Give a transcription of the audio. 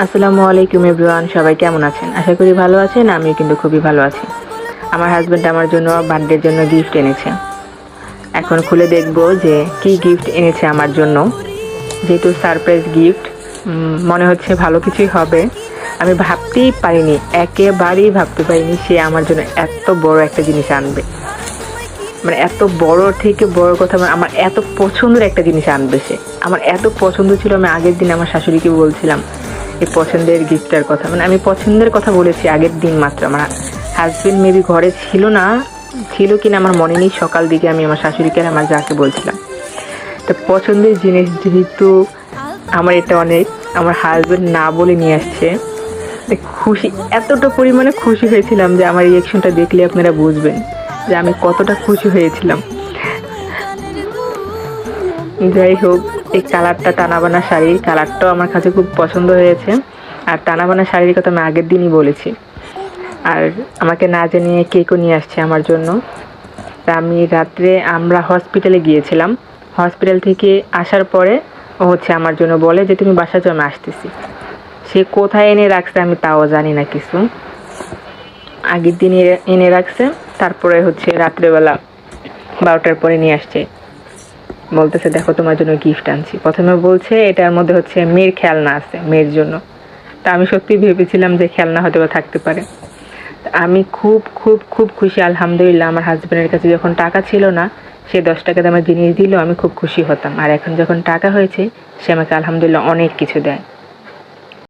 আসসালামু আলাইকুম এভরিওয়ান, সবাই কেমন আছেন? আশা করি ভালো আছেন। আমিও কিন্তু খুবই ভালো আছি। আমার হাজব্যান্ড আমার জন্য বার্থডের জন্য গিফট এনেছে। এখন খুলে দেখব যে কি গিফট এনেছে আমার জন্য। যেহেতু সারপ্রাইজ গিফট, মনে হচ্ছে ভালো কিছুই হবে। আমি ভাবতেই পারিনি, একেবারেই ভাবতে পারিনি সে আমার জন্য এত বড় একটা জিনিস আনবে। মানে এত বড় থেকে বড় কথা, মানে আমার এত পছন্দের একটা জিনিস আনবে সে। আমার এত পছন্দ ছিল, আমি আগের দিন আমার শাশুড়িকে বলছিলাম এই পছন্দের গিফটের কথা। মানে আমি পছন্দের কথা বলেছি আগের দিন মাত্র। আমার হাজবেন্ড মেবি ঘরে ছিল না, ছিল কিনা আমার মনে নেই। সকাল দিকে আমি আমার শাশুড়িকে আর আমার যাকে বলছিলাম, তো পছন্দের জিনিস যেহেতু আমার এটা অনেক, আমার হাজবেন্ড না বলে নিয়ে আসছে। খুশি, এতটা পরিমাণে খুশি হয়েছিলাম যে আমার রিয়াকশনটা দেখলে আপনারা বুঝবেন যে আমি কতটা খুশি হয়েছিলাম। যাই হোক, এই কালারটা টানাবানা শাড়ির কালারটাও আমার কাছে খুব পছন্দ হয়েছে। আর টানাবানা শাড়ির কথা আমি আগের দিনই বলেছি। আর আমাকে না জানিয়ে কেকও নিয়ে আসছে আমার জন্য। তা আমি রাত্রে আমরা হসপিটালে গিয়েছিলাম। হসপিটাল থেকে আসার পরে ও আমার জন্য বলে যে তুমি বাসা যাও, আমি আসতেছি। সে কোথায় এনে রাখছে আমি তাও জানি না কিছু। আগের দিন এনে রাখছে, তারপরে রাত্রেবেলা 12টার পরে নিয়ে আসছে। বলতেছে দেখো তোমার জন্য গিফট আনছি। প্রথমে বলছে এটার মধ্যে মেয়ের খেলনা আছে, মেয়ের জন্য। তা আমি সত্যি ভেবেছিলাম যে খেলনা হয়তো থাকতে পারে। আমি খুব খুব খুব খুশি, আলহামদুলিল্লাহ। আমার হাজব্যান্ডের কাছে যখন টাকা ছিল না, সে 10 টাকা দিয়ে আমার জিনিস দিল, আমি খুব খুশি হতাম। আর এখন যখন টাকা হয়েছে, সে আমাকে আলহামদুলিল্লাহ অনেক কিছু দেয়।